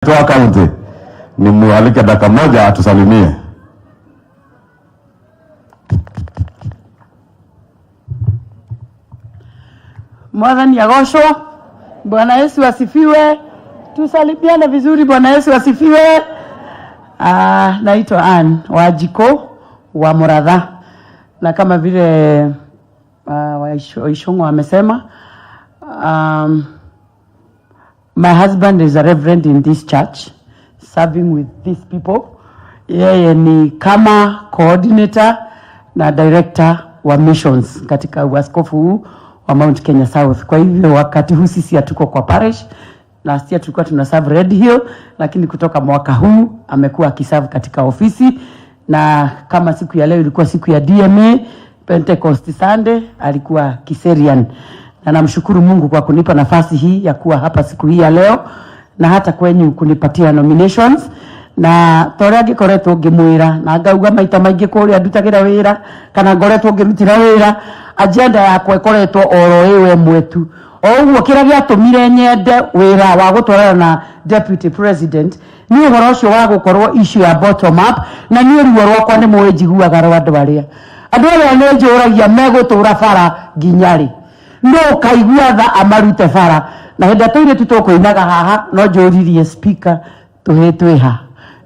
Toa kaunti ni mualike dakika moja atusalimie. Mwathani agocwo. Bwana Yesu asifiwe. Tusalimiane vizuri. Bwana Yesu asifiwe. Naitwa Ann Wajiko wa Muratha, na kama vile Waishongo amesema, my husband is a reverend in this church, serving with these people. Yeye ni kama coordinator na director wa missions katika uaskofu huu wa Mount Kenya South. Kwa hivyo wakati huu sisi hatuko kwa parish, na sisi tulikuwa tunaserve Red Hill, lakini kutoka mwaka huu amekuwa akiserve katika ofisi. Na kama siku ya leo ilikuwa siku ya DMA Pentecost Sunday, alikuwa Kiserian. Na namshukuru Mungu kwa kunipa nafasi hii ya kuwa hapa siku hii ya leo, na hata kwenyu kunipatia nominations. Na toria ngikoretwo ngimwira na ngauga maita maingi kuria ndutagira wira kana ngoretwo ngirutira wira, agenda yakwa ikoretwo oro iwe mwetu. Oguo kira giatumire nyende wira wa gutwarana na deputy president ni uhoro ucio wa gukorwo issue ya bottom up, na ni ruo rwakwa ni mwejiguaga rwandu baria andu aria ni njuragia megutura bara nginyari no kaigua tha amarute bara. Na henda tuire tutokuinaga haha no njuririe speaker tuhetwe ha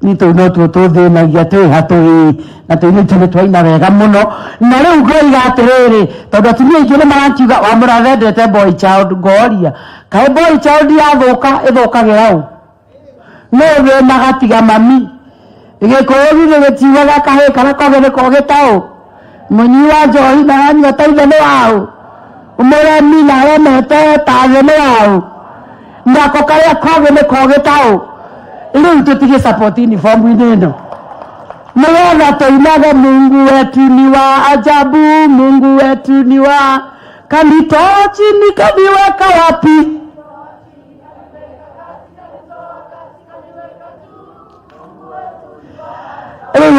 ni to no tuthinagia twiha twi na tuine twaina wega muno. Na riu ngoiga atiriri tondu atumia ingi ni marantiuga wa murathendete boy child ngoria kae boy child yathuka ithukagira u no we magatiga mami igikoyo ni gitiwaga kahe kana kogere kogitao munyi wa njohi na ni ataithe ni wao umuremi na remete taze ni wao ndako kaya kogere kogitao ili tutige support ni form ineno. Mwana toinaga Mungu wetu ni wa ajabu, Mungu wetu ni wa kanitoa chini kaniweka wapi?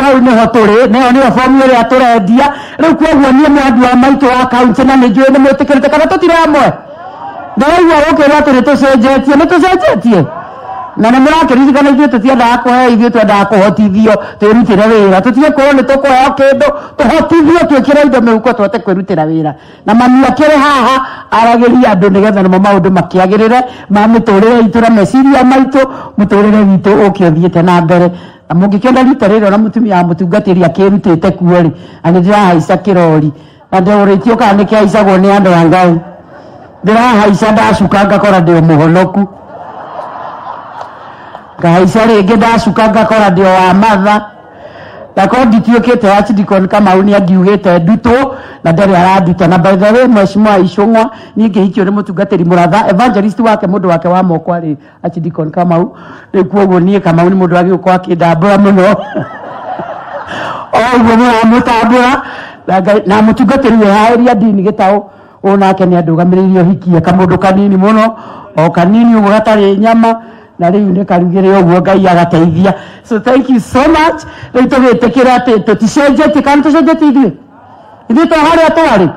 Hau ni hotore ne oni form ile atorendia riu kwoguo nie mwandu wa maitu wa kaunti na ni njui ni mwitikirite kana tutiramwe ndaraiwa ukira turi tucenjetie na nä må rakäririkana ithuä tå tiendaga kå he ithuä twendaga kå hotithio twä rutä re wä ra tå tiä korwo nä tå kå heo kä ndå tå hotithio twä kä ra indo mä huko twote kwä rutä ra wä ra. Na mami akä rä haha aragä ria andå nä getha namo maå ndå makä agä rä re ma mä tå rä re itå na meciria maitå må tå rä re witå å kä å thiä te na mbere. Na må ngä kenda rita rä rä ona må tumia må tungatä ri akä rutä te kuo rä anä ndä rahaica kä rori na ndä rä tio kana nä kä haicagwo nä andå a Ngai ndä rahaica ndacuka ngakora ndä må honoku ngahaica rĩngĩ ndacuka ngakora ndio wa matha na ko nditiũkĩte Archdeacon Kamau nĩ angiugĩte ndutũ na ndarĩ aranduta. Na by the way Mheshimiwa Ishong'wa niĩ ngĩhikio nĩ mũtungatĩri Muratha evangelist wake mũndũ wake wa moko arĩ Archdeacon Kamau. Rĩu kuoguo niĩ Kamau nĩ mũndũ agĩũka akĩndambũra mũno oguo mũramũtambũra na mũtungatĩri wĩharĩria ndini gĩtaũ onake nĩ andũgamĩrĩirie ũhikie kamũndũ kanini mũno o kanini ũguo gatarĩ nyama na riu ne karugire oguo Ngai agateithia. So thank you so much. Riu tugitikira ati tuticenjetie kana tucenjetie ithuĩ to haria twari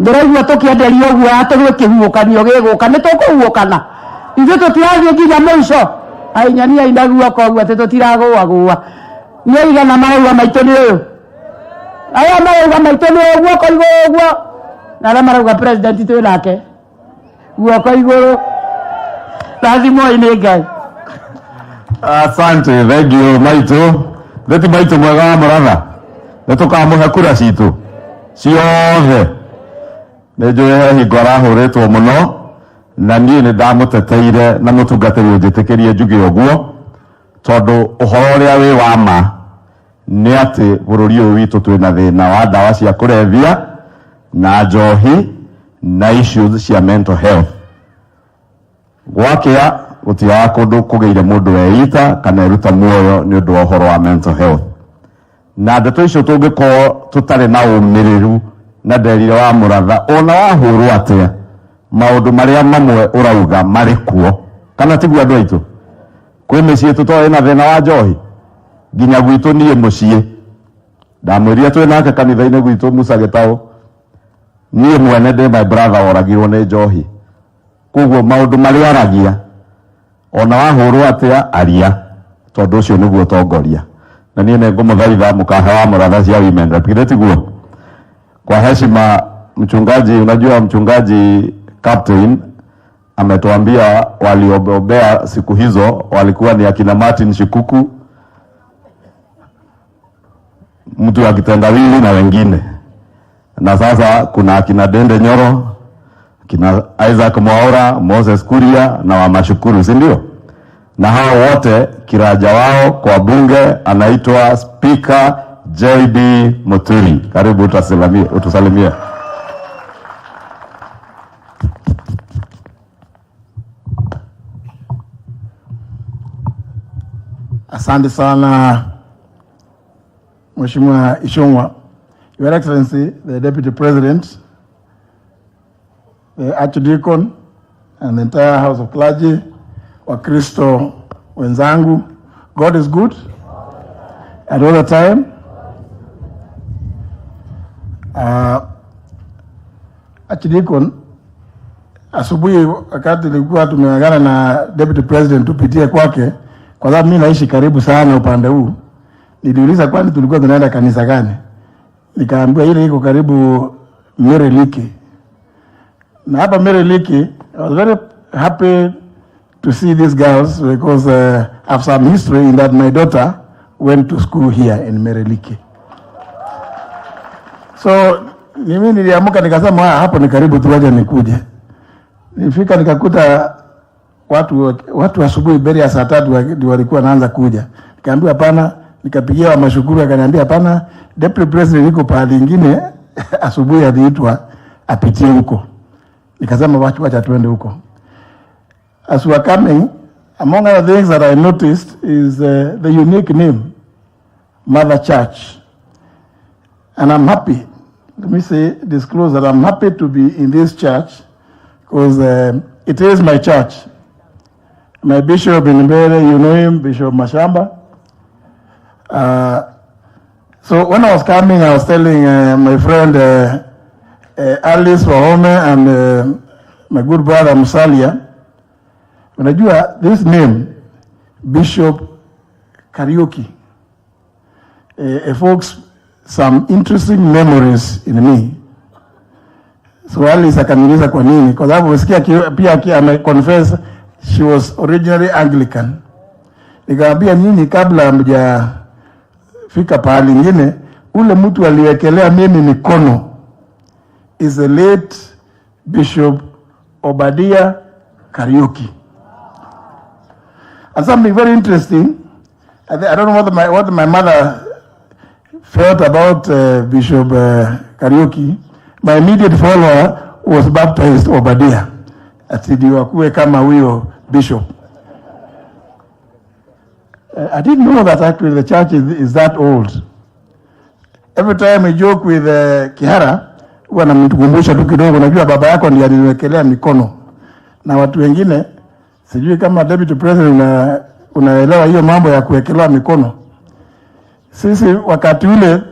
ndĩraigua tũkĩenderia oguo atũgwe kĩhuũkanio gĩgũka nĩ tũkũhuũkana ithuĩ tũtirathiĩ nginya mũico ainyania inagua koguo atĩ tũtiragũagũa nĩ igana marauga maitũ nĩ ũyũ aya marauga maitũ nĩ ũguo koigwo ũguo na arĩa marauga president twĩ nake guoko igũrũ lazima Ngai. Asante, thank you maitu. Leti maitu mwega wa Muratha. Nitukamuhe kura citu ciothe. Nĩnjũĩ hingo arahũrĩtwo mũno na niĩ nĩ ndamuteteire na mũtungatĩri ũnjĩtĩkĩrie njuge ũguo tondũ ũhoro ũrĩa wĩ wa ma nĩ atĩ bũrũri ũyũ witũ twĩna thĩna wa ndawa cia kũrebia na njohi na issues cia mental health. Gwakia gutiaga kundu kugeire mundu weita kana eruta muoyo ni undu wa uhoro wa mental health. Na ndeto icio tungĩkorwo tutari na ũmĩrĩru na nderire wa Muratha ona wahũrwo atia maũndũ marĩa mamwe ũrauga marĩ kuo kana tiguo andũ aitũ kwĩ mĩciĩ tũtoĩ na thĩna wa njohi nginya gwitũ niĩ mũciĩ ndamwĩrire twĩ nake kanitha-inĩ gwitũ Musa Gĩtaũ niĩ mwene ndĩ my brother oragirwo nĩ njohi. Koguo maundu maria aragia ona wahurwo atia aria tondu ucio niguo tongoria na niĩ nĩngũmũthaitha mũkahe wa mũratha cia women rep githĩ tiguo kwa heshima mchungaji unajua mchungaji captain ametuambia waliogombea siku hizo walikuwa ni akina Martin Shikuku mtu wa kitendawili na wengine na sasa kuna akina Dende Nyoro kina Isaac Mwaura, Moses Kuria na Wamashukuru, si ndio? Na hao wote kiraja wao kwa bunge anaitwa Speaker JB Muturi. Karibu utusalimie. Asante sana Mheshimiwa Ishongwa, Your Excellency, the Deputy President, the Archdeacon, and the entire House of Clergy, Wakristo wenzangu. God is good and all the time. Archdeacon, asubuhi wakati nilikuwa tumeagana na Deputy President tupitie kwake, kwa sababu mimi naishi karibu sana upande huu, niliuliza kwani tulikuwa tunaenda kanisa gani? Nikaambiwa ile iko karibu Mereliki. Na hapa Mereliki, I was very happy to see these girls because I have some history in that my daughter went to school here in Mereliki. So mimi niliamuka nikasema hapo ni karibu tuwaje nikuje. Nilifika nikakuta watu asubuhi beri ya saa 3 ndio walikuwa naanza kuja. Nikaambiwa hapana, nikapigia Wamashukuru akaniambia hapana, Deputy President yuko pale nyingine asubuhi aliitwa apitie huko. Nikasema wacha tuende huko. As we are coming, among other things that I noticed is the unique name, Mother Church. And I'm happy, let me say, disclose that I'm happy to be in this church because it is my church. My bishop in Mbere, you know him, Bishop Mashamba. So when I was coming, I was telling my friend Alice Wahome and my good brother Musalia, unajua this name, Bishop Karaoke, evokes some interesting memories in me. So Alice akaniuliza kwa nini, kwa sababu usikia pia ameconfess she was originally Anglican. Nikamwambia nyinyi kabla mjafika pahali nyingine, ule mtu aliyekelea mimi mikono is the late Bishop Obadia Karaoke. And something very interesting, I don't know what my mother felt about Bishop Karaoke. My immediate follower was baptized Obadia. Atidiwa kuwe kama huyo bishop. I didn't know that actually the church is that old. Every time I joke with Kihara, huwa namkumbusha tu kidogo, najua baba yako ndiye aliniwekelea mikono. Na watu wengine sijui kama Deputy President unaelewa hiyo mambo ya kuwekelewa mikono. Sisi wakati ule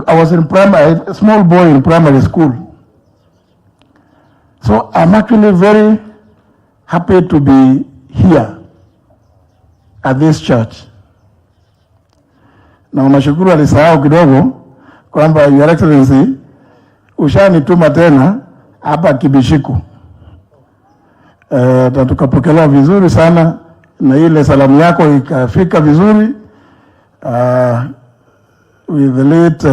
I was in a small boy in primary school. So I'm actually very happy to be here at this church. Na Mashukuru alisahau kidogo kwamba Your Excellency ushanituma tena hapa Kibishiku. Na tukapokelewa vizuri sana na ile salamu yako ikafika vizuri with the late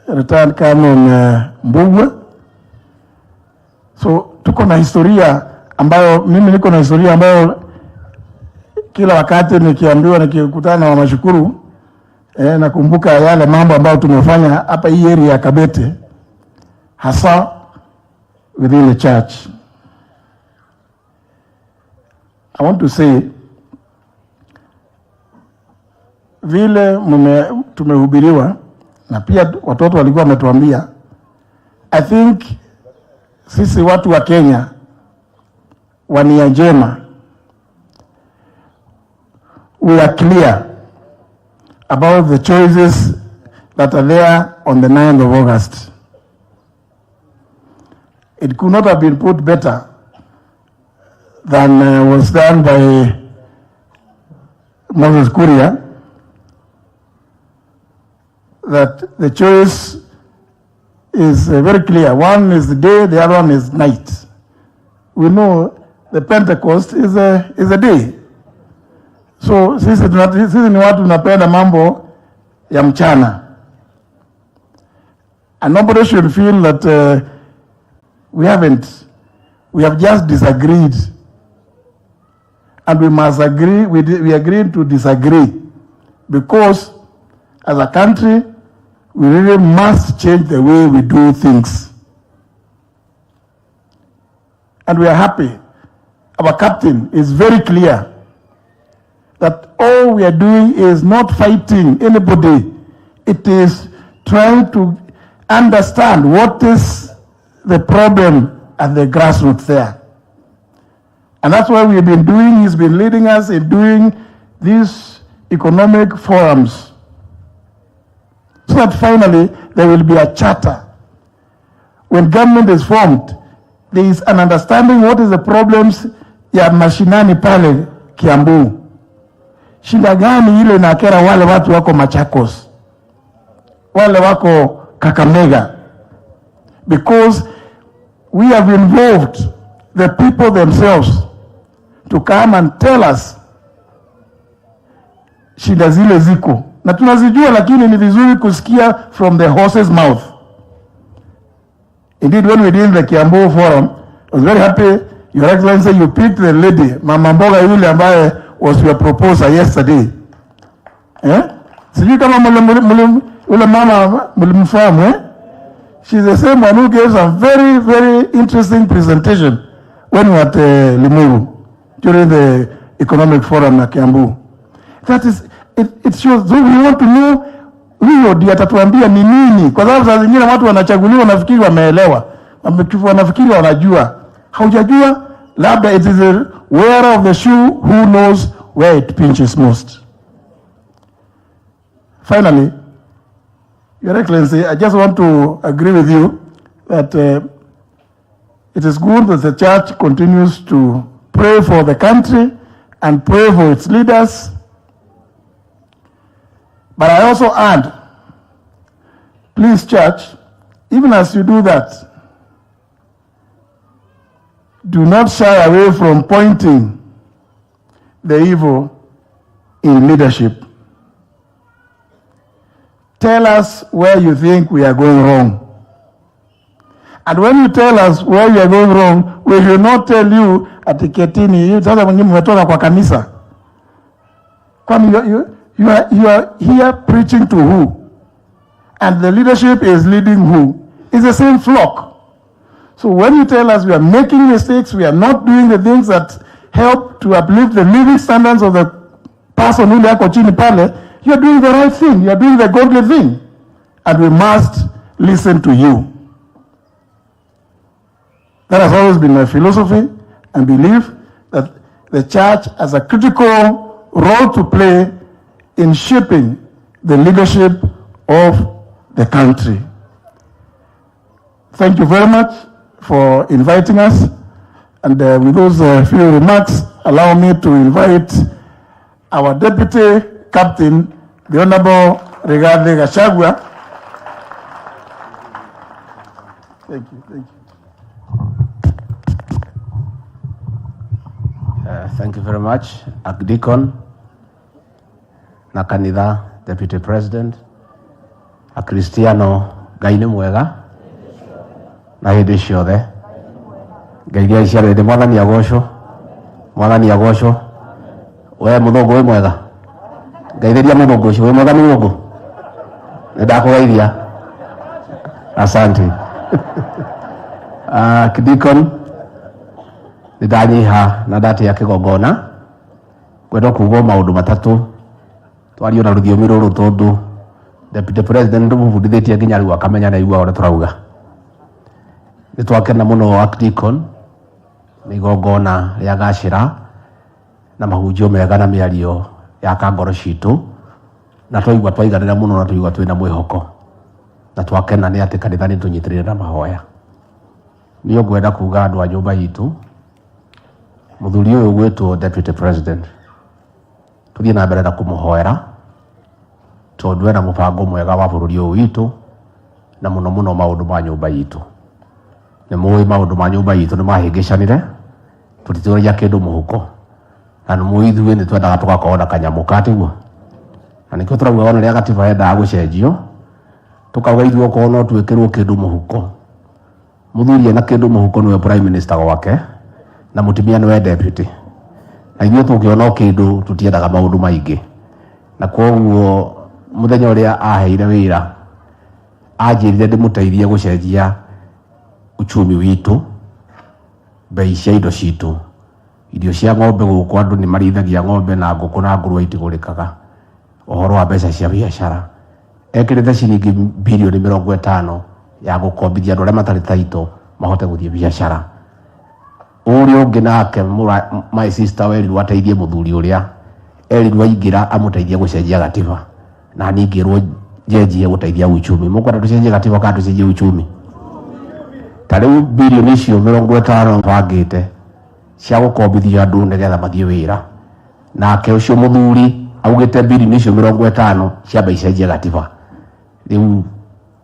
retired Canon Mbugwe. So tuko na historia ambayo mimi niko na historia ambayo kila wakati nikiambiwa nikikutana na Wamashukuru nakumbuka yale mambo ambayo tumefanya hapa hii area ya Kabete, hasa within the church. I want to say vile tumehubiriwa na pia watoto walikuwa wametuambia, I think sisi watu wa Kenya wa nia njema, we are clear about the choices that are there on the 9th of August. It could not have been put better than was done by Moses Kuria, that the choice is very clear. One is the day, the other one is night. We know the Pentecost is a day. So sisi ni watu tunapenda mambo ya mchana. And nobody should feel that we have just disagreed. And we must agree, we agreed to disagree. Because as a country, we really must change the way we do things. And we are happy. Our captain is very clear that all we are doing is not fighting anybody. It is trying to understand what is the problem at the grassroots there. And that's what we've been doing. He's been leading us in doing these economic forums, so that finally there will be a charter. When government is formed, there is an understanding what is the problems ya mashinani pale Kiambu. Shida gani ile inakera wale watu wako Machakos, wale wako Kakamega? Because we have involved the people themselves to come and tell us shida zile ziko. Na tunazijua, lakini ni vizuri kusikia from the horse's mouth. Indeed, when we did the Kiambu forum, I was very happy, Your Excellency, you picked the lady, Mama Mboga yule ambaye was your proposer yesterday. Sijui kama ule mama mlimfahamu, She's the same one who gave a very, very interesting presentation when we were at Limuru during the economic forum na Kiambu. That is, it shows, so we want to know huyo ndiye atatuambia ni nini, kwa sababu saa zingine watu wanachaguliwa wanafikiri wameelewa, wanafikiri wanajua. Haujajua, labda it is the wearer of the shoe who knows where it pinches most. Finally, Your Excellency, I just want to agree with you that it is good that the church continues to pray for the country and pray for its leaders. But I also add, please church, even as you do that, do not shy away from pointing the evil in leadership. Tell us where you think we are going wrong. And when you tell us where you are going wrong, we will not tell you atiketini, sasa mwingine mmetoka kwa kanisa. You are here preaching to who? And the leadership is leading who? It's the same flock. So when you tell us we are making mistakes, we are not doing the things that help to uplift the living standards of the person who yako chini pale, you are doing the right thing, you are doing the godly thing. And we must listen to you. That has always been my philosophy and belief, that the church has a critical role to play in shaping the leadership of the country. Thank you very much for inviting us. And with those few remarks, allow me to invite our Deputy Captain, the Honorable Rigathi Gachagua. Thank you. Thank you very much, Archdeacon na kanitha, Deputy President, Akristiano Ngai nĩ mwega na hĩndĩ ciothe. Ngai gĩa ciarĩte mwathani agocwo. We mũthũngũ wĩ mwega. Ngaithĩria mũthũngũ ũcio wĩ mwega mũthũngũ. Nĩndakũgeithia. Asante. Archdeacon, nĩndanyiha na ndatĩa kĩgongona. Kwenda kuuga maũndũ matatũ. Twario na rũthiomi rũrũ tondũ Deputy President ndũmũbundithĩtie nginya rĩu akamenya na igua ũrĩa tũrauga. Nĩtwakena mũno Archdeacon nĩ igongona rĩa gacĩra na mahunjio mega na mĩario ya kangoro citũ, na twaigua twaiganĩra mũno na twaigua twĩna mwĩhoko, na twakena nĩ atĩ kanitha nĩtũnyitĩrĩire na mahoya. Nĩ ngwenda kuuga andũ a nyũmba itũ muthuri uyu gwitwo deputy president tuthie na mbere na kumuhoera tondu ena mubango mwega wa bururi uyu witu na muno muno maundu ma nyumba yitu ni muwi maundu ma nyumba yitu ni mahingicanire tutituragia kindu muhuko na ni muwi ithuĩ ni twendaga tugakorwo na kanyamu katiguo na nikio turauga ona ria gatiba yendaga gucenjio tukauga ithuĩ okorwo no twĩkĩrwo kindu muhuko muthuri ena kindu muhuko niwe prime minister gwake na mutumia niwe deputy na ithuĩ tũngĩona kindu tutiendaga maundu maingi na koguo muthenya uria aheire wĩra anjĩrire ndĩmũteithie gũcenjia uchumi witu bei cia indo citu irio cia ng'ombe gũkũ andũ nĩ marĩithagia ng'ombe na ngũkũ na ngũrũwe itigũrĩkaga ũhoro wa mbeca cia biacara ekĩrĩte ciringi bilioni 50 ya gũkombithia andũ arĩa matarĩ taito mahote gũthiĩ biacara ũrĩa ũngĩ nake my sister werirwo ateithie mũthuri ũrĩa erirwo aingĩra amũteithie gũcenjia gatiba na ningĩrwo njenjie gũteithia uchumi mũkwenda tũcenjie gatiba kana tũcenjie uchumi tarĩu bilioni icio 50 bangĩte cia gũkombithia andũ nĩgetha mathiĩ wĩra nake ũcio mũthuri augĩte bilioni icio 50 ciamba icenjie gatiba rĩu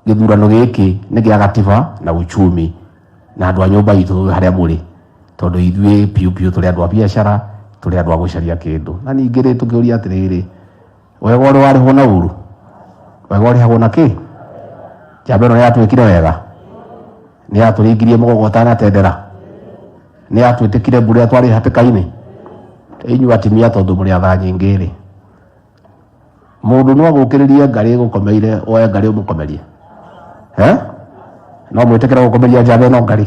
gĩthurano gĩkĩ nĩ gĩa gatiba na uchumi na andũ a nyũmba itũ harĩa mũrĩ tondu ithuĩ piu piu tũrĩ andũ a biacara tũrĩ andũ a gũcaria kĩndũ na ningĩ rĩ tũkĩũria atĩrĩrĩ wega ũrĩ warĩhwo na uru wega ũrĩhagwo na kĩ njamba ĩno nĩ yatwĩkire wega nĩ yatũringirie mũgogota na tendera nĩ yatwĩtĩkire mbura twarĩ hatĩka-inĩ inyuĩ atimia tondũ mũrĩ atha nyingĩ rĩ mũndũ no agũkĩrĩrie ngarĩ gũkomeire oe ngarĩ ũmũkomerie no mwĩtĩkĩra gũkomeria njamba ĩno ngarĩ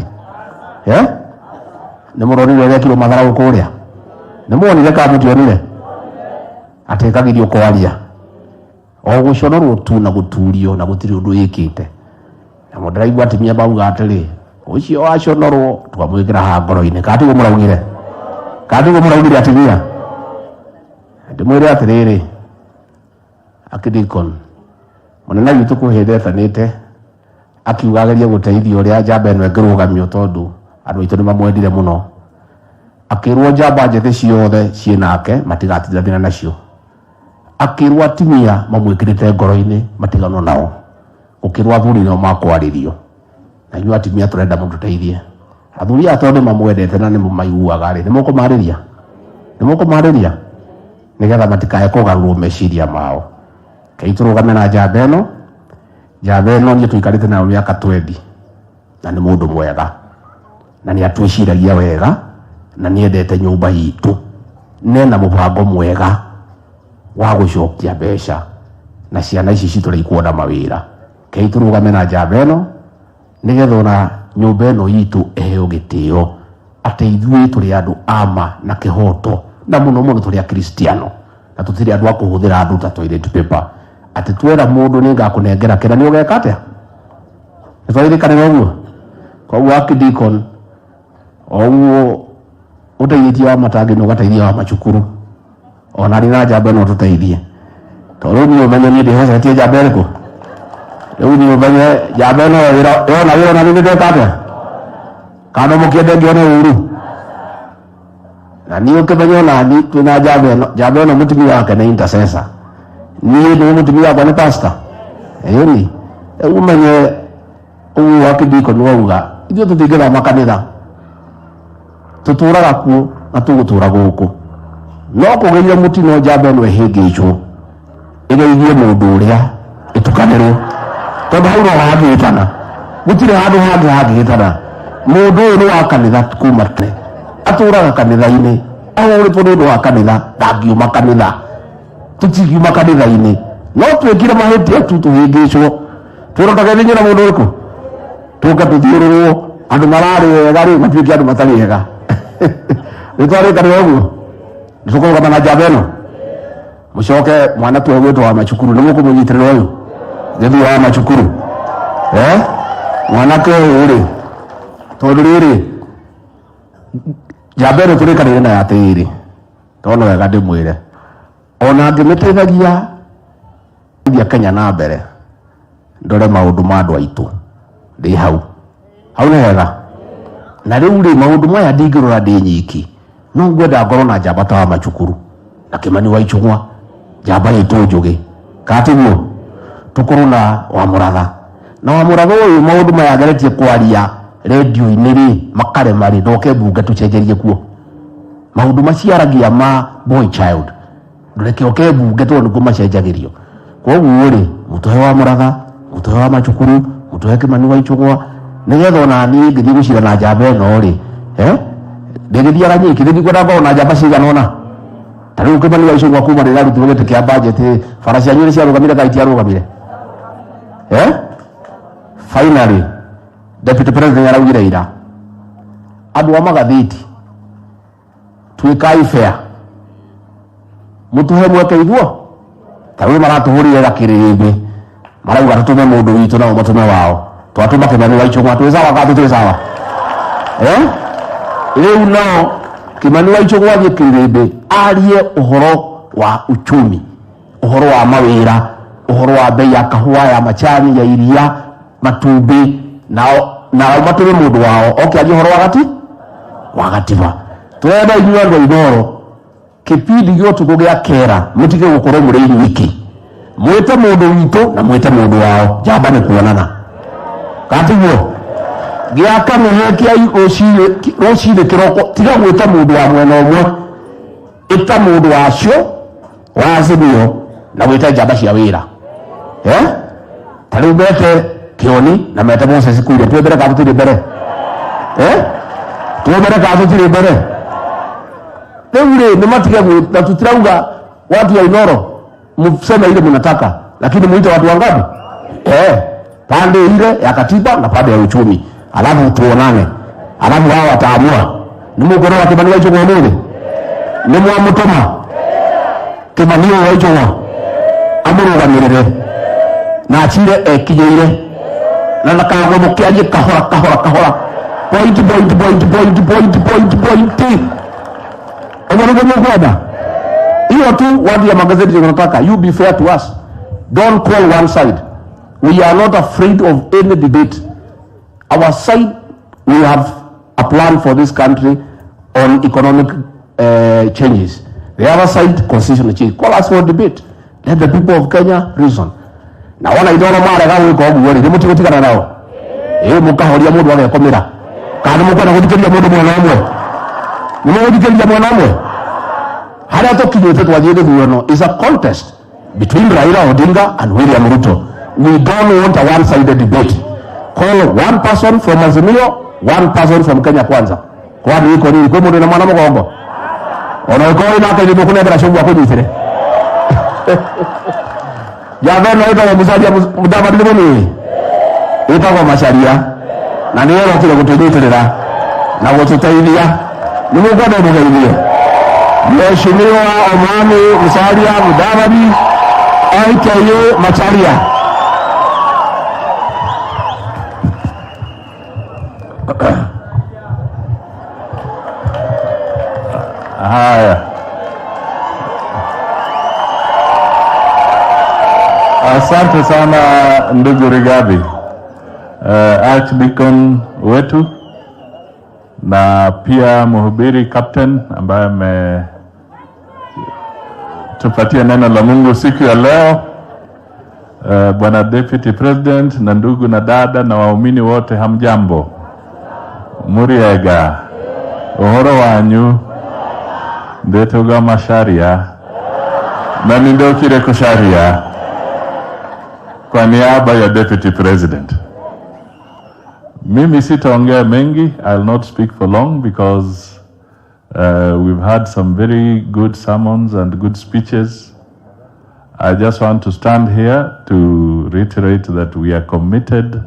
nĩ mũronire ũrĩa kiro mathara gũkũrĩa nĩ muonire kana mũtionire atĩkagirio kwaria o gũconorwo tu na gũturio na gũtirĩ ũndũ wĩkĩte na mũndũ araigua atimia bauga atĩrĩ ũcio waconorwo twamwĩkĩra haha ngoro-inĩ kana tiguo mũraugire atimia ndĩmwĩre atĩrĩrĩ akidikon mũnene witũ kũhĩndetanĩte akiuga agerie gũteithia ũrĩa njamba ĩno ĩngĩrũgamio tondũ andũ aitũ nĩ mamwendire mũno akĩrwo njamba njĩthĩ ciothe ciĩ nake matigatithania nacio akĩrwo atimia mamwĩkĩrĩte ngoro-inĩ matiganwo nao gũkĩrwo athuri nao makwarĩrio na inyuĩ atimia tũrenda mũtũteithie athuri aya tondũ mamwendete na nĩ mũmaiguaga rĩ nĩ mũkũmarĩria nĩgetha matikae kũgarũrwo meciria mao kei tũrũgame na njamba ĩno niĩ tũikarĩte nayo mĩaka 20 na nĩ mũndũ mwega na nĩ atwĩciragia wega na nĩ endete nyũmba itũ nena mũbango mwega wa gũcokia mbeca na ciana ici citũ ikuona mawĩra kei tũrũgame na njamba ĩno nĩgetha ona nyũmba ĩno itũ ĩheo gĩtĩo atĩ ithuĩ tũrĩ andũ ama na kĩhoto na mũno mũno tũrĩ akristiano na tũtirĩ andũ a kũhũthĩra andũ ta toilet paper atĩ twera mũndũ nĩ ngakũnengera kĩra nĩ ũgeka atĩa nĩ twairĩkanĩra ũguo koguo akidikon oguo ũteithĩtie wa matangi na ũgateithia wa macukuru ona rĩ na njamba ĩno tũteithie tondũ niĩ ũmenye niĩ ndĩhocetie njamba ĩrĩkũ rĩu niĩ ũmenye njamba ĩno yona wĩra na nĩ ndĩreka atĩa kana mũkĩende ngĩone ũru na niĩ ũkĩmenya ona niĩ twĩna njamba ĩno mũtumia wake nĩ intercessor niĩ nĩ mũtumia wakwa nĩ pastor ĩni ũmenye ũguo akidiko nĩ wauga ithuĩ tũtingĩthama kanitha tũtũraga kuo na tũgũtũra gũkũ no kũgeire mũtino njamba ĩno ĩhĩngĩcwo ĩgeithie mũndũ ũrĩa ĩtukanĩrwo tondũ hau no hangĩhĩtana gũtirĩ handũ hangĩ hangĩhĩtana mũndũ ũyũ nĩ wa kanitha kuma tene atũraga kanitha-inĩ ahũrĩtwo nĩ ũndũ wa kanitha ndangiuma kanitha tũtingiuma kanitha-inĩ no twĩkire mahĩtia tu tũhĩngĩcwo twĩrotage thinyĩ na mũndũ ũrĩkũ tũka tũthiũrũrwo andũ mararĩ wega rĩ matuĩke andũ matarĩ wega nĩtwarĩkanĩra ũguo nĩtũkũrũgama na njamba ĩno mũcoke mwana twegwĩtwo wa macukuru nĩ mũkũmũnyitĩrĩra ũyũ gĩthiĩ wa macukuru mwanake ũyũ rĩ tondũ rĩrĩ njamba ĩno tũrĩkanĩire nayo atĩrĩrĩ tondũ wega ndĩmwĩre ona ngĩmĩteithagia Kenya na mbere ndore maũndũ ma andũ aitũ ndĩ hau nĩ wega na rĩu rĩ maũndũ maya ndingĩrora ndĩ nyiki no ngwenda ngoro na njamba ta wa macukuru na Kimani wa Ichung'wa njamba itu njugi katiguo tukuru na wa Muratha na wa Muratha uyu maundu mayageretie kwaria radio-ini ri makare mari ndoke bunge tucenjerie kuo maundu maciaragia ma boy child ndureke oke bunge to niguo macenjagirio koguo ri mutohe wa Muratha mutohe wa macukuru mutohe Kimani wa Ichung'wa nigetha ona ni ngithii gucira na njamba eno ri ndegithiara nyiki thithi kwenda ngona njamba cigana ona tariu Kimani wa Ichung'wa kuma rira rutirwo gite kia budget fara cia nyiri cia rugamire ka itia rugamire finally Deputy President araugire ira andu a magathiti twikai fair mutuhe mweke iguo tariu maratuhurire gakirimbi marauga tutume mundu witu na matume wao twatuma Kimani wa Ichung'wa twisawa ka twisawa riu no Kimani wa Ichung'wa gikirimbi arie uhoro wa uchumi uhoro wa mawira uhoro wa bei ya kahua ya machani ya iria matumbi na matume mundu wao arie uhoro wa gatiba turenda inyuĩ andũ Ithoro kipindi gĩotũ gĩa kera mutige gukorwo muri wiki mwite mundu witu na mwite mundu wao njamba nĩ kuonana katiguo gĩa kanene kia rũcinĩ kĩroko tiga gwĩta mundu wa mwena ũmwe ita mundu wacio wa Azimio na gwĩta njamba cia wĩra tarĩu mete Kioni na mete Moses Kuria twembere ka tutire mbere twembere ka tutire mbere rĩu nĩ matige na tutirauga watu ya Ithoro mseme ile mnataka lakini muite watu wangapi pande ile ya katiba na pande ya uchumi alafu tuonane alafu hao wataamua ni mugoro wa Kimani wa Ichung'wa mule ni mwamutoma Kimani wa Ichung'wa amurugamirire na achire ekinyeire na nakagomukiaje kahora point hiyo tu watu ya magazeti wanataka you be fair to us don't call one side we are not afraid of any debate our side we have a plan for this country on economic changes the other side constitutional change call us for debate let the people of Kenya reason na wana Ithoro marega gwika uguo ri mutigotigana nao mukahoria mundu agekomera kana mukwenda guthikĩria mundu mwena ũmwe ni muthikĩria mwena ũmwe haria tukinyĩte twathiĩ gĩthurano is a contest between Raila Odinga and William Ruto we don't want a one-sided debate call one person from Azimio one person from Kenya Kwanza kwani iko nini kwa mundu na mwana mugongo ona iko ina ka ni mukune bra shogwa kunyitire ya vena ito musalia mudavadi muni ita kwa masharia na niyo kile kutujitirira na gututaithia ni mugode mugeithie Mheshimiwa Omani Musalia Mudavadi aka Macharia haya asante sana ndugu Rigathi Archdeacon wetu na pia mhubiri captain ambaye ametupatia neno la Mungu siku ya leo bwana Deputy President na ndugu na dada na waumini wote hamjambo muriega uhoro wanyu ndetoga masharia na nindokire kusharia kwa niaba ya Deputy President. Mimi sitaongea mengi. I'll not speak for long because we've had some very good sermons and good speeches. I just want to stand here to reiterate that we are committed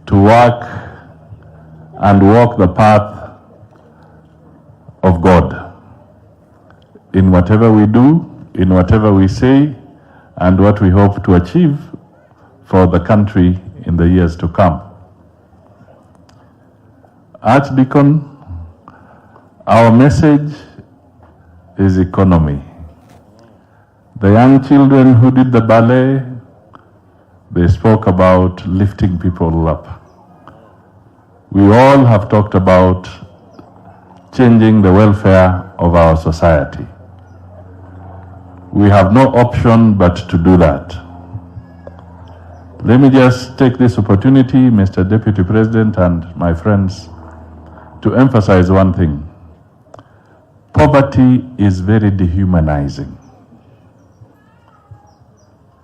to work and walk the path of God in whatever we do, in whatever we say, and what we hope to achieve for the country in the years to come. Archdeacon, our message is economy. The young children who did the ballet, they spoke about lifting people up. We all have talked about changing the welfare of our society. We have no option but to do that. Let me just take this opportunity, Mr. Deputy President and my friends, to emphasize one thing. Poverty is very dehumanizing.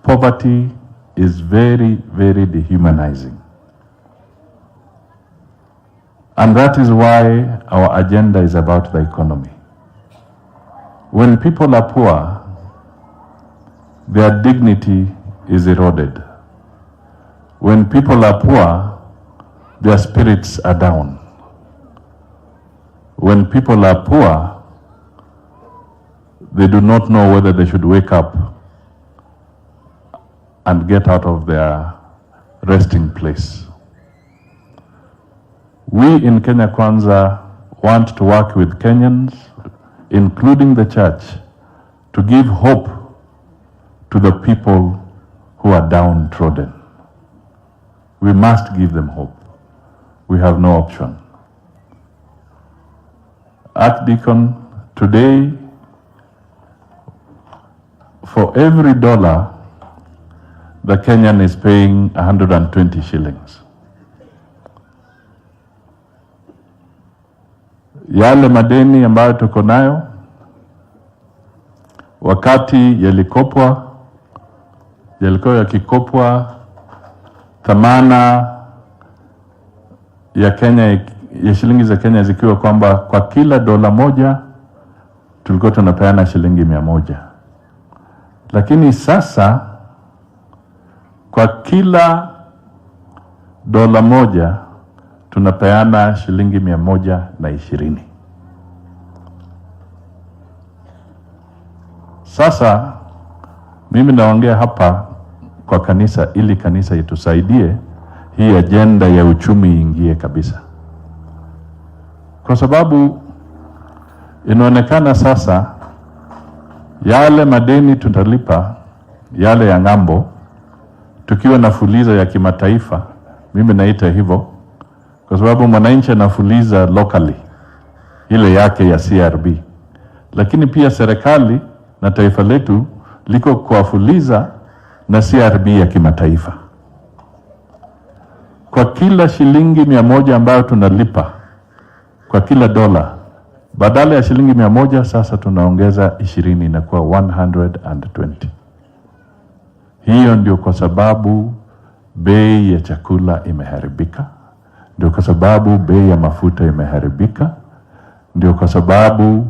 Poverty is very, very dehumanizing. And that is why our agenda is about the economy. When people are poor, their dignity is eroded. When people are poor, their spirits are down. When people are poor, they do not know whether they should wake up and get out of their resting place. We in Kenya Kwanza want to work with Kenyans, including the church, to give hope to the people who are downtrodden. We must give them hope. We have no option. Archdeacon, today, for every dollar, the Kenyan is paying 120 shillings. Yale madeni ambayo tuko nayo, wakati yalikuwa yakikopwa, thamana ya Kenya, ya shilingi za Kenya zikiwa kwamba kwa kila dola moja tulikuwa tunapeana shilingi 100. Lakini sasa kwa kila dola moja tunapeana shilingi 120. Sasa mimi naongea hapa kwa kanisa ili kanisa itusaidie hii agenda ya uchumi iingie kabisa. Kwa sababu inaonekana sasa yale madeni tutalipa, yale ya ng'ambo, tukiwa na fuliza ya kimataifa, mimi naita hivyo, kwa sababu mwananchi anafuliza locally ile yake ya CRB. Lakini pia serikali na taifa letu liko kwa fuliza na CRB ya kimataifa. Kwa kila shilingi 100 ambayo tunalipa, kwa kila dola, badala ya shilingi 100 sasa tunaongeza 20 inakuwa 120. Hiyo ndio kwa sababu bei ya chakula imeharibika. Ndio kwa sababu bei ya mafuta imeharibika. Ndio kwa sababu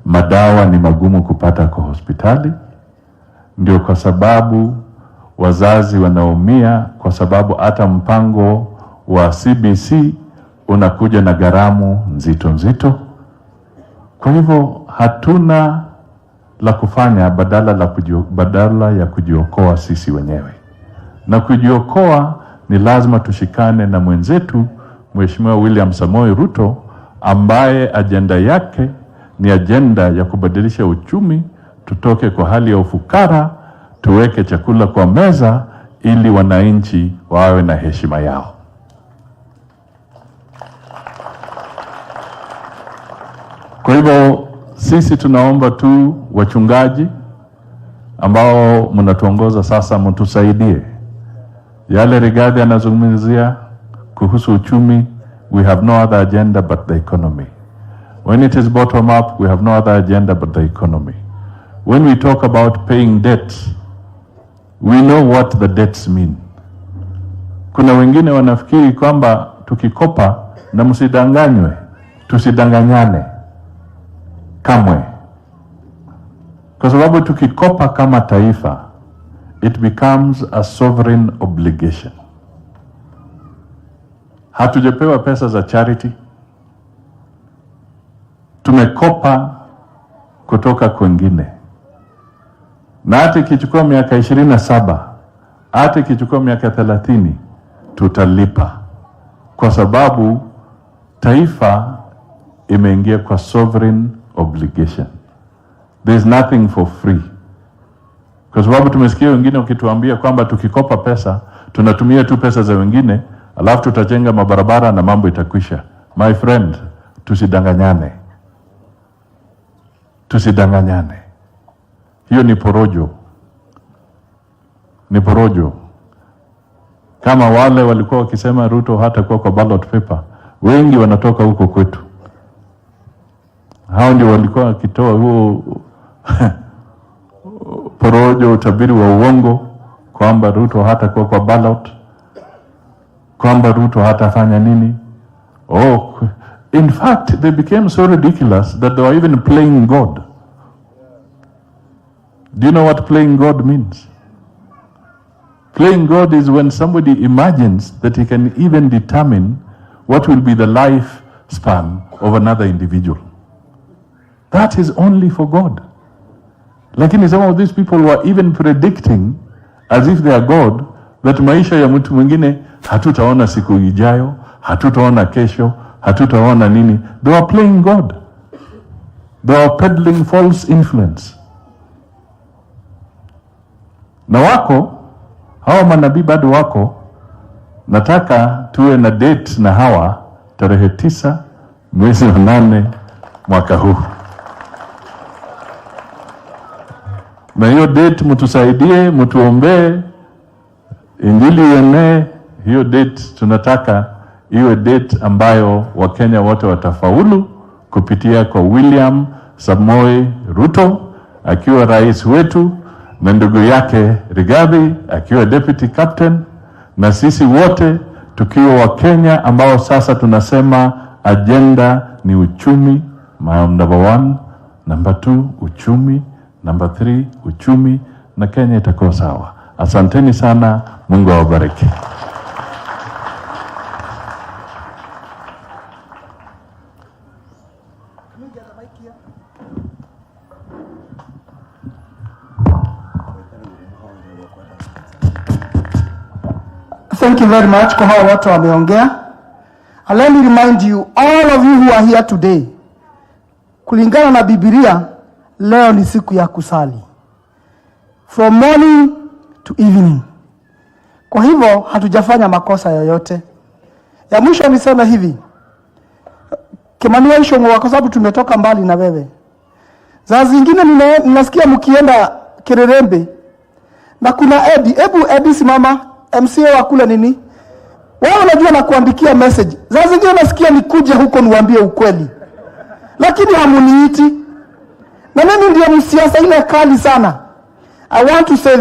madawa ni magumu kupata kwa hospitali. Ndio kwa sababu wazazi wanaumia, kwa sababu hata mpango wa CBC unakuja na gharama nzito. Kwa hivyo hatuna la kufanya badala ya kujiokoa sisi wenyewe. Na kujiokoa ni lazima tushikane na mwenzetu Mheshimiwa William Samoei Ruto, ambaye agenda yake ni agenda ya kubadilisha uchumi, tutoke kwa hali ya ufukara, tuweke chakula kwa meza ili wananchi wawe na heshima yao. Kwa hivyo sisi tunaomba tu wachungaji ambao mnatuongoza sasa, mtusaidie. Yale Rigathi anazungumzia kuhusu uchumi, we have no other agenda but the economy. When it is bottom up, we have no other agenda but the economy. When we talk about paying debts, we know what the debts mean. Kuna wengine wanafikiri kwamba tukikopa, na msidanganywe, tusidanganyane kamwe. Kwa sababu tukikopa kama taifa, it becomes a sovereign obligation. Hatujapewa pesa za charity. Tumekopa kutoka kwingine. Na hata ikichukua miaka 27, hata ikichukua miaka 30, tutalipa. Kwa sababu taifa imeingia kwa sovereign obligation. There is nothing for free. Kwa sababu tumesikia wengine ukituambia kwamba tukikopa pesa, tunatumia tu pesa za wengine, alafu tutajenga mabarabara na mambo itakwisha. My friend, tusidanganyane. Tusidanganyane. Hiyo ni porojo. Ni porojo. Kama wale walikuwa wakisema Ruto hata kwa ballot paper, wengi wanatoka huko kwetu. Hao ndio walikuwa wakitoa huo porojo, utabiri wa uongo kwamba Ruto hata kwa ballot, kwamba Ruto hatafanya nini. Oh, in fact, they became so ridiculous that they were even playing God. Do you know what playing God means? Playing God is when somebody imagines that he can even determine what will be the lifespan of another individual. That is only for God. Lakini some of these people were even predicting, as if they are God, that maisha ya mtu mwingine hatutaona siku ijayo, hatutaona kesho, hatutaona nini. They were playing God. They were peddling false influence. Na wako, hawa manabii bado wako. Nataka tuwe na date na hawa tarehe 9 mwezi wa 8 mwaka huu. Na hiyo date mtusaidie, mtuombee, injili ienee. Hiyo date tunataka iwe date ambayo Wakenya wote watafaulu kupitia kwa William Samoei Ruto akiwa rais wetu, na ndugu yake Rigathi akiwa deputy captain, na sisi wote tukiwa Wakenya ambao sasa tunasema agenda ni uchumi, number 1, number 2 uchumi, number 3 uchumi, na Kenya itakuwa sawa. Asanteni sana, Mungu awabariki. Thank you very much kwa hao watu wameongea. And let me remind you, all of you who are here today, kulingana na Biblia, leo ni siku ya kusali. From morning to evening. Kwa hivyo, hatujafanya makosa yoyote. Ya mwisho niseme hivi. Kimani Ishongwa, kwa sababu tumetoka mbali na wewe. Za zingine ninasikia mkienda Kererembe. Na kuna Eddie simama. MCA wa kule nini? Wao unajua na kuandikia message. Za zingine nasikia nikuje huko niwaambie ukweli. Lakini hamuniiti. Na mimi ndio msiasa ile kali sana. I want to say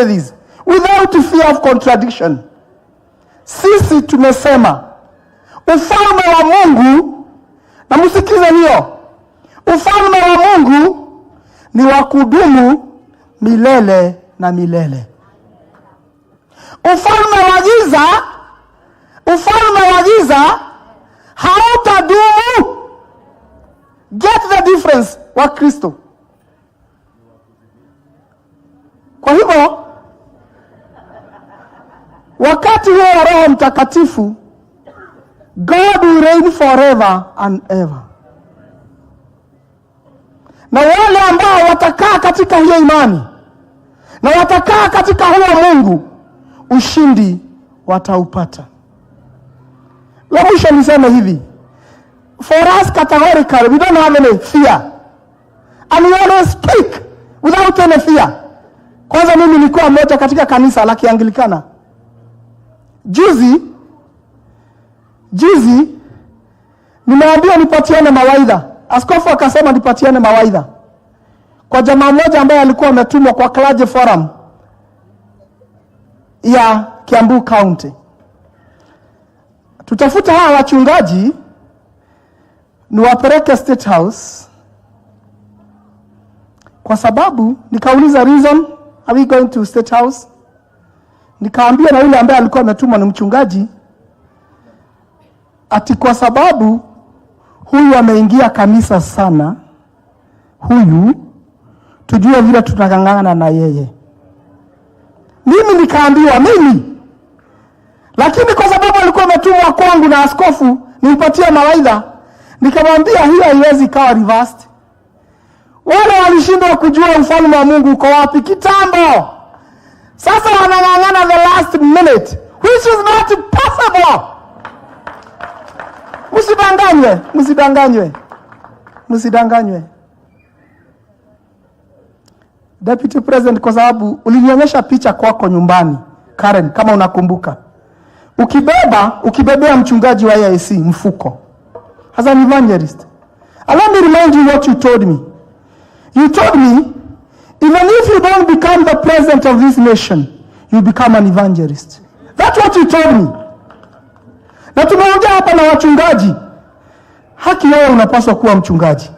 this. Without fear of contradiction. Sisi tumesema ufalme wa Mungu, na msikize hiyo. Ufalme wa Mungu ni wa kudumu milele na milele. Ufalme wa giza hautadumu. Get the difference wa Kristo. Kwa hivyo wakati huo wa Roho Mtakatifu, God will reign forever and ever. Na wale ambao watakaa katika hiyo imani na watakaa katika huo Mungu, ushindi wataupata. La mwisho niseme hivi. For us categorically, we don't have any fear. And we always speak without any fear. Kwanza mimi nilikuwa mmoja katika kanisa la Kianglikana. Juzi nimeambiwa nipatiane mawaidha. Askofu akasema nipatiane mawaidha kwa jamaa mmoja ambaye alikuwa ametumwa kwa Clergy Forum ya Kiambu County. Tutafuta hawa wachungaji niwapeleke State House, kwa sababu nikauliza reason are we going to State House. Nikaambia na yule ambaye alikuwa ametumwa ni mchungaji, ati kwa sababu huyu ameingia kanisa sana, huyu tujue vile tutagangana na yeye. Mimi nikaambiwa mimi, lakini kwa sababu alikuwa ametumwa kwangu na askofu nimpatie mawaidha, nikamwambia hiyo haiwezi kawa reversed. Wale walishindwa kujua ufalme wa Mungu uko wapi kitambo. Sasa wanangangana the last minute, which is not possible. Msidanganywe. Deputy President, kwa sababu ulinionyesha picha kwako nyumbani, Karen, kama unakumbuka. Ukibebea mchungaji wa AIC mfuko. As an evangelist. Allow me remind you what you told me. You told me, even if you don't become the president of this nation, you become an evangelist. That's what you told me. Na tumeongea hapa na wachungaji. Haki yao unapaswa kuwa mchungaji.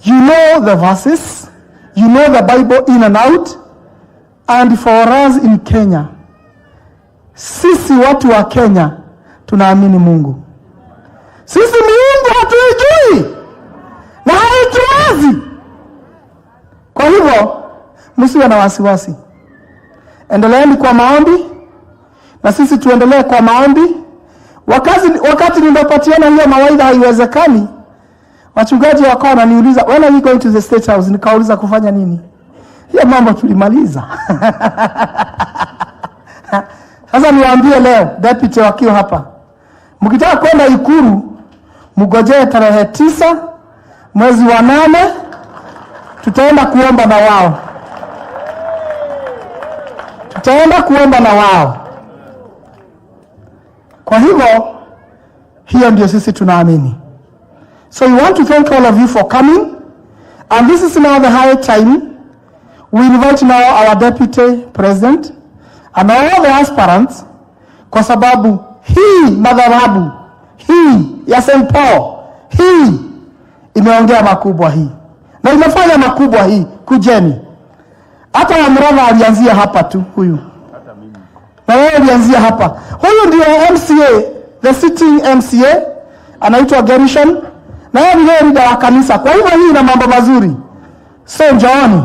You know the verses, you know the Bible in and out, and for us in Kenya, sisi watu wa Kenya tunaamini Mungu. Sisi Mungu hatuijui na haituwezi. Kwa hivyo msiwe na wasiwasi. Endeleeni kwa maombi na sisi tuendelee kwa maombi. Wakati nimepatiana hiyo mawaidha haiwezekani, wachungaji wakawa wananiuliza, when are you going to the State House? Nikauliza kufanya nini? Hiyo mambo tulimaliza. Sasa niwaambie leo, deputy wakiwa hapa, mkitaka kwenda Ikulu, mgojee tarehe 9 mwezi wa 8, tutaenda kuomba na wao. Kwa hivyo, hiyo ndio sisi tunaamini. So we want to thank all of you for coming. And this is now the high time. We invite now our Deputy President and all the aspirants, kwa sababu hii madhabahu, hii ya St. Paul, hii imeongea makubwa hii. Na imefanya makubwa hii, kujeni. Hata Wamrava alianzia hapa tu, huyu. Na wewe alianzia hapa. Huyu ndio MCA, the sitting MCA, anaitwa Gerishon. Na yeye ni leader wa kanisa. Kwa hivyo hii ina mambo mazuri. So njooni.